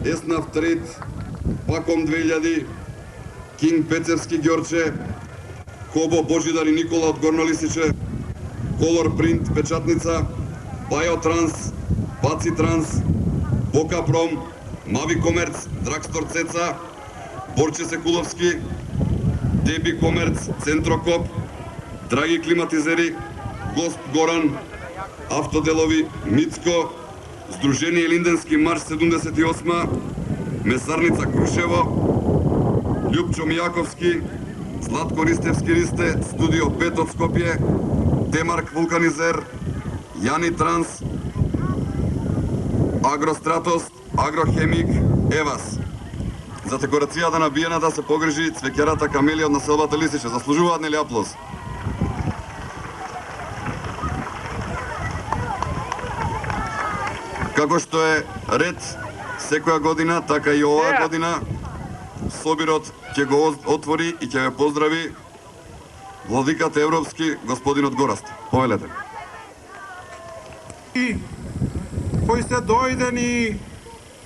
Еснав трет, Паком 2000, Кинг Пецевски Ѓорче, Кобо Божидар и Никола од Горно Лисиче, Колор Принт печатница, Биотранс, Баци Транс, Бокапром, Мави Комерц, Драгстор Цеца, Борче Секуловски, Деби Комерц, Центрокоп, Драги климатизери, Гост Горан, Автоделови Мицко, Сдружение Линденски марш 78, Месарница Крушево, Љупчо Мијаковски, Златко Ристевски Ристе, Студио 5 од Скопје, Демарк Вулканизер, Јани Транс, Агростратос, Агрохемик, Евас. За декорацијата на биената се погрижи цвеќарата Камелија од населбата Лисиче. Заслужуваат нели аплоз? Како што е ред секоја година, така и оваа година, собирот ќе го отвори и ќе ве поздрави владикат европски господинот Гораст. Повелете. Кои сте дојдени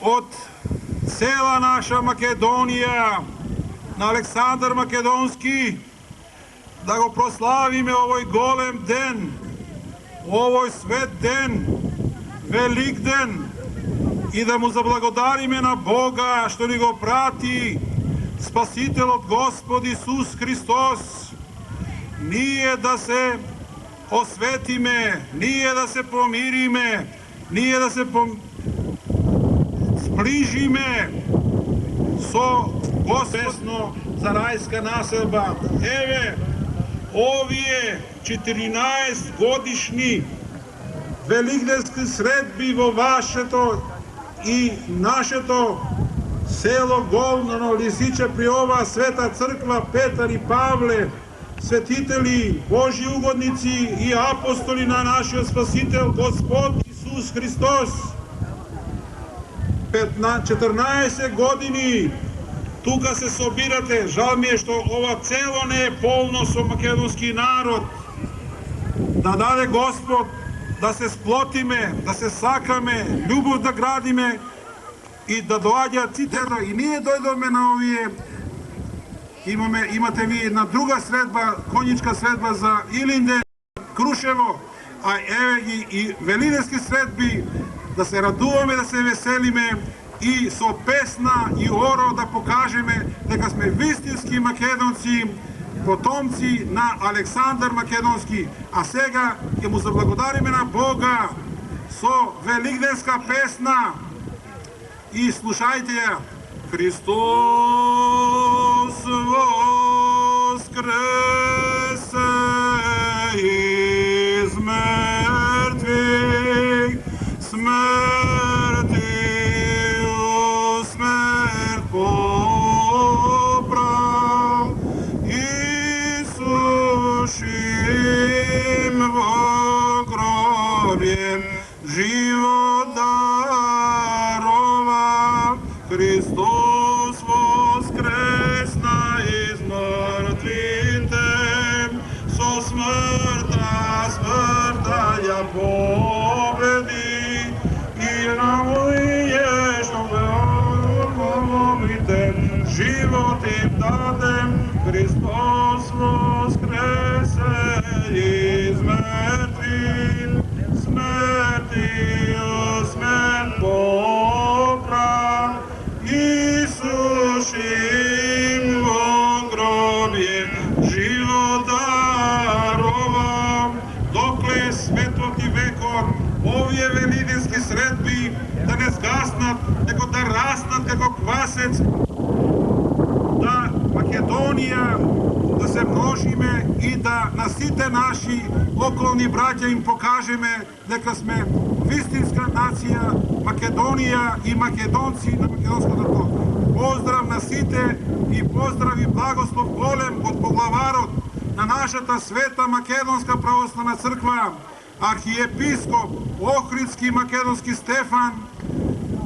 од цела наша Македонија, на Александар Македонски, да го прославиме овој голем ден, овој свет ден, велик ден, и да му заблагодариме на Бога што ни го прати Спасителот Господ Исус Христос. Ние да се осветиме, ние да се помириме, ние да се сближиме со Господно за рајска населба. Еве, овие 14 годишни великденски средби во вашето и нашето село Горно Лисиче при оваа света црква Петар и Павле, светители, Божи угодници и апостоли на нашиот Спасител Господ Исус Христос. 14 години тука се собирате. Жал ми е што ова цело не е полно со македонски народ. Да даде Господ да се сплотиме, да се сакаме, љубов да градиме и да доаѓаат сите. И ние дојдоме на овие, имате ви една друга средба, конјичка средба за Илинден, Крушево, а еве и велиденски средби, да се радуваме, да се веселиме и со песна и оро да покажеме дека сме вистински македонци, потомци на Александар Македонски. А сега ќе му заблагодариме на Бога со великденска песна и слушајте ја. Христос воскресе из мертвих, смертью смерть побрал, Исушим во гробе живот даровал. Христос воскресна из мертвите, со смртта ја победи, и на моје што веомите живот им дадем. Христос воскресе из мертвих, смертью смерть побрал, Исушим во гробе живот даровал. Докле светот и векот овие велиденски средби да не згаснат, него да растат како квасец, да Македонија да се се множиме и да на сите наши околни браќа им покажеме дека сме вистинска нација, Македонија и македонци на македонското тло. Поздрав на сите и поздрав и благослов голем од поглаварот на нашата света Македонска православна црква, архиепископ Охридски македонски Стефан,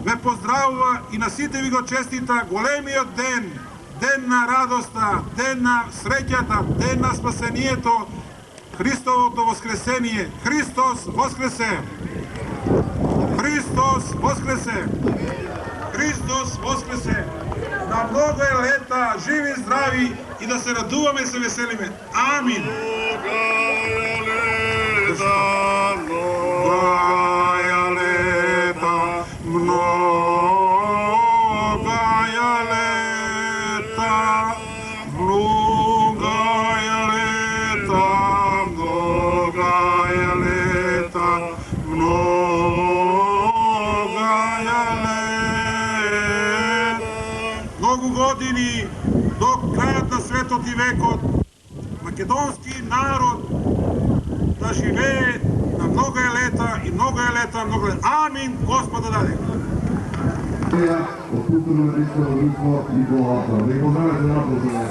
ве поздравува и на сите ви го честита големиот ден, ден на радоста, ден на среќата, ден на спасението, Христовото воскресение. Христос воскресе! Христос воскресе! Христос воскресе! На много е лета, живи, здрави и да се радуваме и се веселиме. Амин! Многая лета, многая лета, многая лета, многая лета, многая лета. Многу години до крајот на светот и векот македонски народ да живее на много е лета и много е лета, много е. Амин, Господа даде. Od kulturnog društva društvo Nikola Apra. Da ih pozdravite napolje.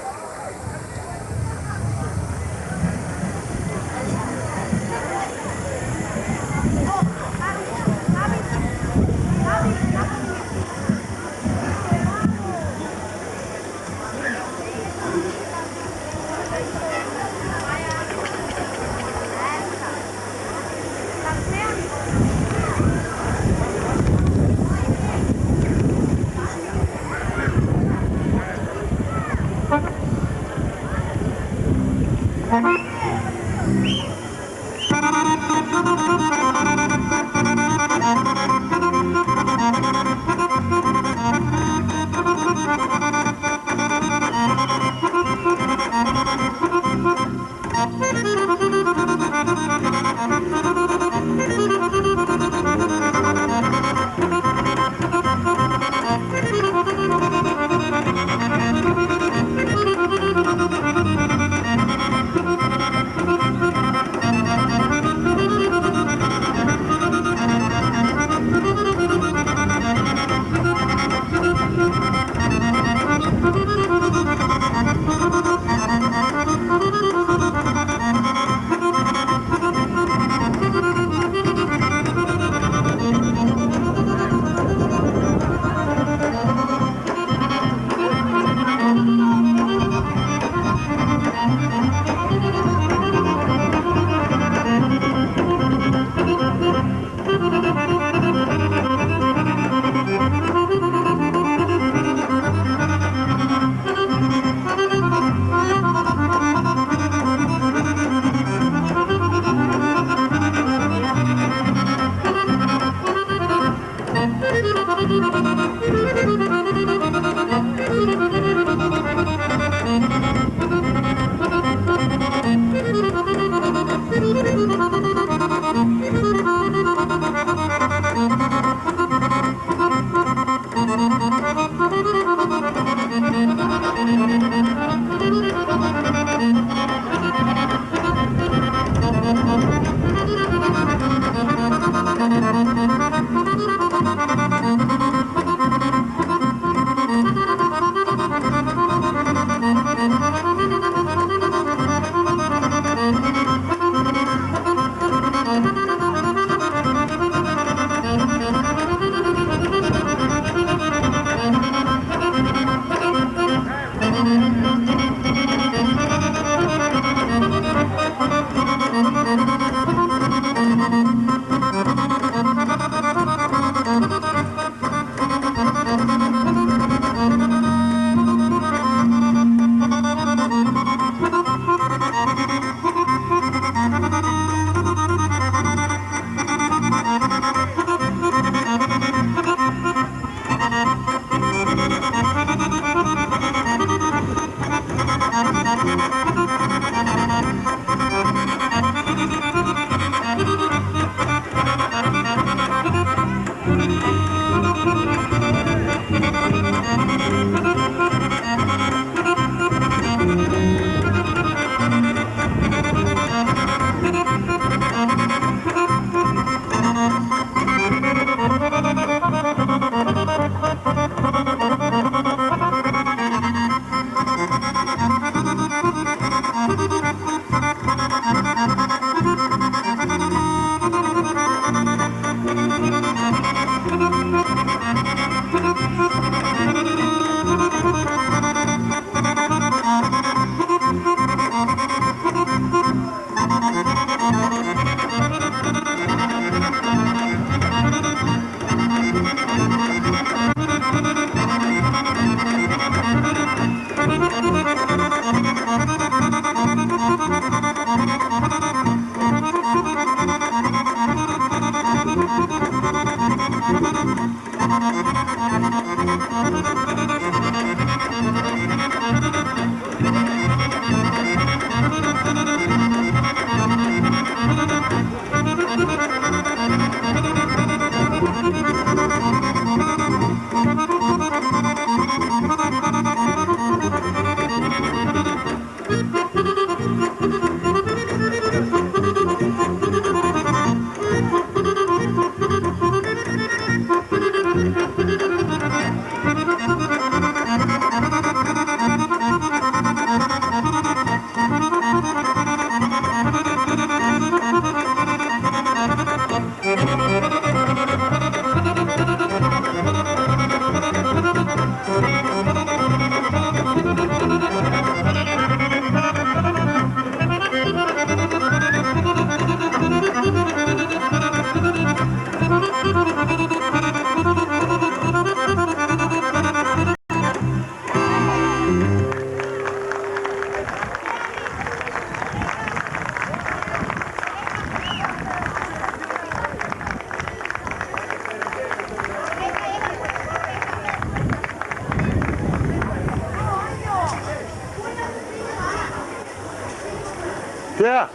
Деа!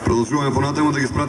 Продолжуваме понатаму да ги спратиме